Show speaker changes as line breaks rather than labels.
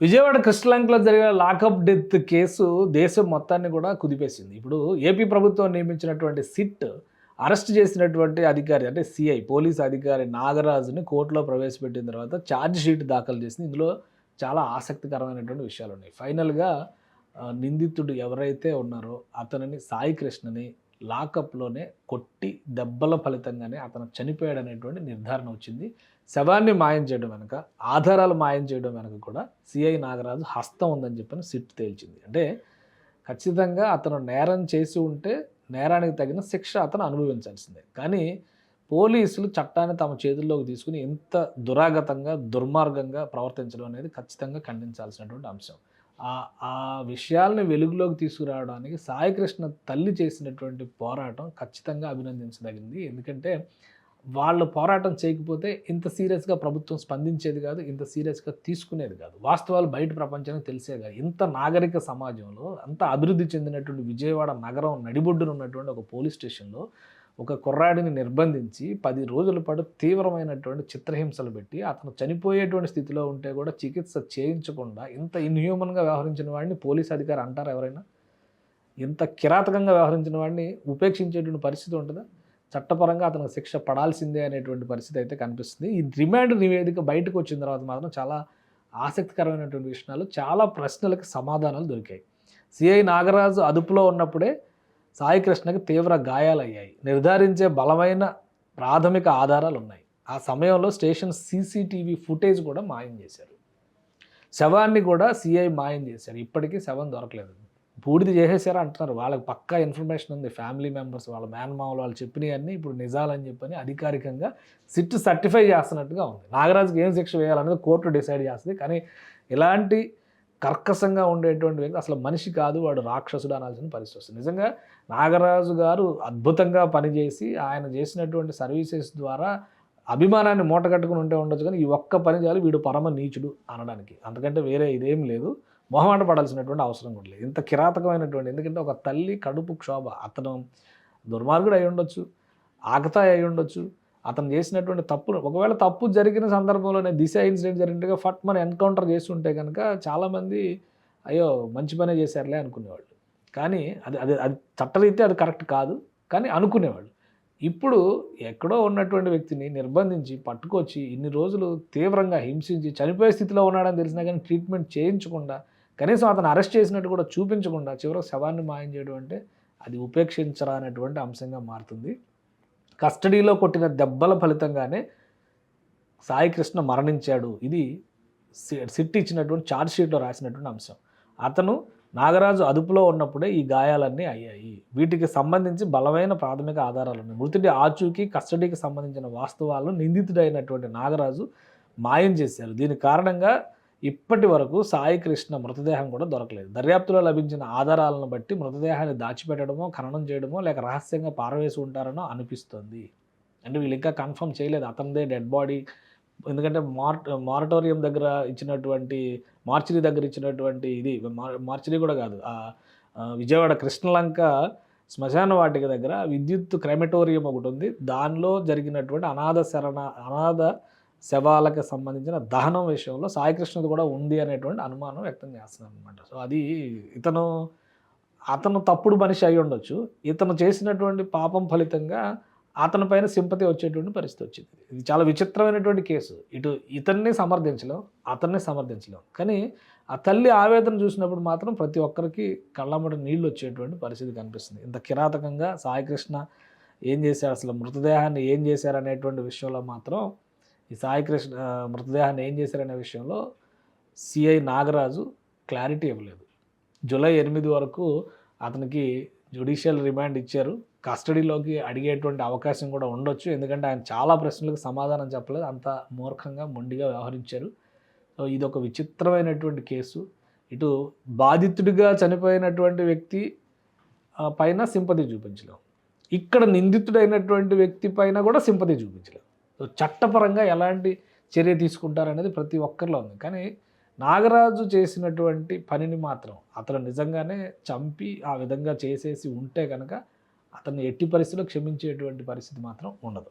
విజయవాడ కృష్ణలంకలో జరిగిన lockup death case దేశం మొత్తాన్ని కూడా కుదిపేసింది. ఇప్పుడు ఏపీ ప్రభుత్వం నియమించినటువంటి సిట్ అరెస్ట్ చేసినటువంటి అధికారి అంటే సిఐ పోలీస్ అధికారి నాగరాజుని కోర్టులో ప్రవేశపెట్టిన తర్వాత ఛార్జ్ షీట్ దాఖలు చేసింది. ఇందులో చాలా ఆసక్తికరమైనటువంటి విషయాలు ఉన్నాయి. ఫైనల్గా నిందితుడు ఎవరైతే ఉన్నారో అతనిని సాయి కృష్ణని లాకప్లోనే కొట్టి దెబ్బల ఫలితంగానే అతను చనిపోయాడనేటువంటి నిర్ధారణ వచ్చింది. శవాన్ని మాయం చేయడం వెనక, ఆధారాలు మాయం చేయడం వెనక కూడా సిఐ నాగరాజు హస్తం ఉందని చెప్పని సిట్ తేల్చింది. అంటే ఖచ్చితంగా అతను నేరం చేసి ఉంటే నేరానికి తగిన శిక్ష అతను అనుభవించాల్సిందే. కానీ పోలీసులు చట్టాన్ని తమ చేతుల్లోకి తీసుకుని ఎంత దురాగతంగా, దుర్మార్గంగా ప్రవర్తించడం అనేది ఖచ్చితంగా ఖండించాల్సినటువంటి అంశం. ఆ విషయాల్ని వెలుగులోకి తీసుకురావడానికి సాయికృష్ణ తల్లి చేసినటువంటి పోరాటం ఖచ్చితంగా అభినందించదగింది. ఎందుకంటే వాళ్ళు పోరాటం చేయకపోతే ఇంత సీరియస్గా ప్రభుత్వం స్పందించేది కాదు, ఇంత సీరియస్గా తీసుకునేది కాదు. వాస్తవాలు బయట ప్రపంచానికి తెలిసేది కాదు. ఇంత నాగరిక సమాజంలో అంత అభివృద్ధి చెందినటువంటి విజయవాడ నగరం నడిబొడ్డున ఉన్నటువంటి ఒక పోలీస్ స్టేషన్లో ఒక కుర్రాడిని నిర్బంధించి 10 రోజుల పాటు తీవ్రమైనటువంటి చిత్రహింసలు పెట్టి అతను చనిపోయేటువంటి స్థితిలో ఉంటే కూడా చికిత్స చేయించకుండా ఇంత ఇన్హ్యూమన్గా వ్యవహరించిన వాడిని పోలీస్ అధికారి అంటారు ఎవరైనా? ఇంత కిరాతకంగా వ్యవహరించిన వాడిని ఉపేక్షించేటువంటి పరిస్థితి ఉంటుందా? చట్టపరంగా అతనికి శిక్ష పడాల్సిందే అనేటువంటి పరిస్థితి అయితే కనిపిస్తుంది. ఈ రిమాండ్ నివేదిక బయటకు వచ్చిన తర్వాత మాత్రం చాలా ఆసక్తికరమైనటువంటి విషయాలు, చాలా ప్రశ్నలకు సమాధానాలు దొరికాయి. సిఐ నాగరాజు అదుపులో ఉన్నప్పుడే సాయికృష్ణకి తీవ్ర గాయాలయ్యాయి. నిర్ధారించే బలమైన ప్రాథమిక ఆధారాలు ఉన్నాయి. ఆ సమయంలో స్టేషన్ సీసీటీవీ ఫుటేజ్ కూడా మాయం చేశారు. శవాన్ని కూడా సిఐ మాయం చేశారు. ఇప్పటికీ శవం దొరకలేదు. బూడిద చేసేసారా అంటున్నారు. వాళ్ళకి పక్కా ఇన్ఫర్మేషన్ ఉంది. ఫ్యామిలీ మెంబర్స్, వాళ్ళ మేనమామలు వాళ్ళు చెప్పినవన్నీ ఇప్పుడు నిజాలని చెప్పని అధికారికంగా సిట్ సర్టిఫై చేస్తున్నట్టుగా ఉంది. నాగరాజుకి ఏం శిక్ష వేయాలనేది కోర్టు డిసైడ్ చేస్తుంది. కానీ ఇలాంటి కర్కశంగా ఉండేటువంటి వ్యక్తి అసలు మనిషి కాదు, వాడు రాక్షసుడు అనాల్సిన పరిస్థితి వస్తుంది. నిజంగా నాగరాజు గారు అద్భుతంగా పనిచేసి ఆయన చేసినటువంటి సర్వీసెస్ ద్వారా అభిమానాన్ని మూటగట్టుకుని ఉంటే ఉండొచ్చు. కానీ ఈ ఒక్క పని చాలు వీడు పరమ నీచుడు అనడానికి. అంతకంటే వేరే ఇదేం లేదు. మొహమాట పడాల్సినటువంటి అవసరం కూడా లేదు. ఇంత కిరాతకమైనటువంటి, ఎందుకంటే ఒక తల్లి కడుపు క్షోభ. అతను దుర్మార్గుడు అయి ఉండొచ్చు, ఆకతాయి అయి ఉండొచ్చు. అతను చేసినటువంటి తప్పులు, ఒకవేళ తప్పు జరిగిన సందర్భంలోనే దిశ ఇన్సిడెంట్ జరిగినట్టుగా ఫట్ మన ఎన్కౌంటర్ చేసి ఉంటే కనుక చాలామంది అయ్యో మంచి పనే చేశారులే అనుకునేవాళ్ళు. కానీ అది అది అది చట్టరీత్యా అది కరెక్ట్ కాదు, కానీ అనుకునేవాళ్ళు. ఇప్పుడు ఎక్కడో ఉన్నటువంటి వ్యక్తిని నిర్బంధించి పట్టుకొచ్చి ఇన్ని రోజులు తీవ్రంగా హింసించి చనిపోయే స్థితిలో ఉన్నాడని తెలిసినా కానీ ట్రీట్మెంట్ చేయించకుండా, కనీసం అతను అరెస్ట్ చేసినట్టు కూడా చూపించకుండా చివరికి శవాన్ని మాయం చేయడం అంటే అది ఉపేక్షించరానటువంటి అంశంగా మారుతుంది. కస్టడీలో కొట్టిన దెబ్బల ఫలితంగానే సాయికృష్ణ మరణించాడు. ఇది సిట్ ఇచ్చినటువంటి ఛార్జ్ షీట్లో రాసినటువంటి అంశం. అతను నాగరాజు అదుపులో ఉన్నప్పుడే ఈ గాయాలన్నీ అయ్యాయి. వీటికి సంబంధించి బలమైన ప్రాథమిక ఆధారాలు ఉన్నాయి. మృతుడి ఆచూకీ, కస్టడీకి సంబంధించిన వాస్తవాలను నిందితుడైనటువంటి నాగరాజు మాయం చేశారు. దీని కారణంగా ఇప్పటి వరకు సాయికృష్ణ మృతదేహం కూడా దొరకలేదు. దర్యాప్తులో లభించిన ఆధారాలను బట్టి మృతదేహాన్ని దాచిపెట్టడమో, ఖననం చేయడమో, లేక రహస్యంగా పారవేసి ఉంటారనో అనిపిస్తుంది. అంటే వీళ్ళు ఇంకా కన్ఫర్మ్ చేయలేదు అతనిదే డెడ్ బాడీ. ఎందుకంటే మారటోరియం దగ్గర ఇచ్చినటువంటి, మార్చిరీ దగ్గర ఇచ్చినటువంటి ఇది మార్చిరీ కూడా కాదు, విజయవాడ కృష్ణలంక శ్మశాన వాటిక దగ్గర విద్యుత్ క్రెమటోరియం ఒకటి ఉంది. దానిలో జరిగినటువంటి అనాథ శవాలకు సంబంధించిన దహనం విషయంలో సాయికృష్ణది కూడా ఉంది అనేటువంటి అనుమానం వ్యక్తం చేస్తున్నారు అనమాట. సో అది అతను తప్పుడు మనిషి అయి ఉండొచ్చు. ఇతను చేసినటువంటి పాపం ఫలితంగా అతని పైన సింపతి వచ్చేటువంటి పరిస్థితి వచ్చింది. ఇది చాలా విచిత్రమైనటువంటి కేసు. ఇటు ఇతన్ని సమర్థించలేం, అతన్ని సమర్థించలేం. కానీ ఆ తల్లి ఆవేదన చూసినప్పుడు మాత్రం ప్రతి ఒక్కరికి కళ్ళమ్మట నీళ్ళు వచ్చేటువంటి పరిస్థితి కనిపిస్తుంది. ఇంత కిరాతకంగా సాయికృష్ణ ఏం చేశారు, అసలు మృతదేహాన్ని ఏం చేశారు అనేటువంటి విషయంలో మాత్రం, ఈ సాయికృష్ణ మృతదేహాన్ని ఏం చేశారనే విషయంలో సిఐ నాగరాజు క్లారిటీ ఇవ్వలేదు. జూలై 8 వరకు అతనికి జ్యుడిషియల్ రిమాండ్ ఇచ్చారు. కస్టడీలోకి అడిగేటువంటి అవకాశం కూడా ఉండొచ్చు. ఎందుకంటే ఆయన చాలా ప్రశ్నలకు సమాధానం చెప్పలేదు. అంత మూర్ఖంగా మొండిగా వ్యవహరించారు. సో ఇది ఒక విచిత్రమైనటువంటి కేసు. ఇటు బాధితుడిగా చనిపోయినటువంటి వ్యక్తి పైన సింపతి చూపించలేం, ఇక్కడ నిందితుడైనటువంటి వ్యక్తి పైన కూడా సింపతి చూపించలేం. సో చట్టపరంగా ఎలాంటి చర్య తీసుకుంటారనేది ప్రతి ఒక్కరిలో ఉంది. కానీ నాగరాజు చేసినటువంటి పనిని మాత్రం అతను నిజంగానే చంపి ఆ విధంగా చేసేసి ఉంటే కనుక అతన్ని ఎట్టి పరిస్థితుల్లో క్షమించేటువంటి పరిస్థితి మాత్రం ఉండదు.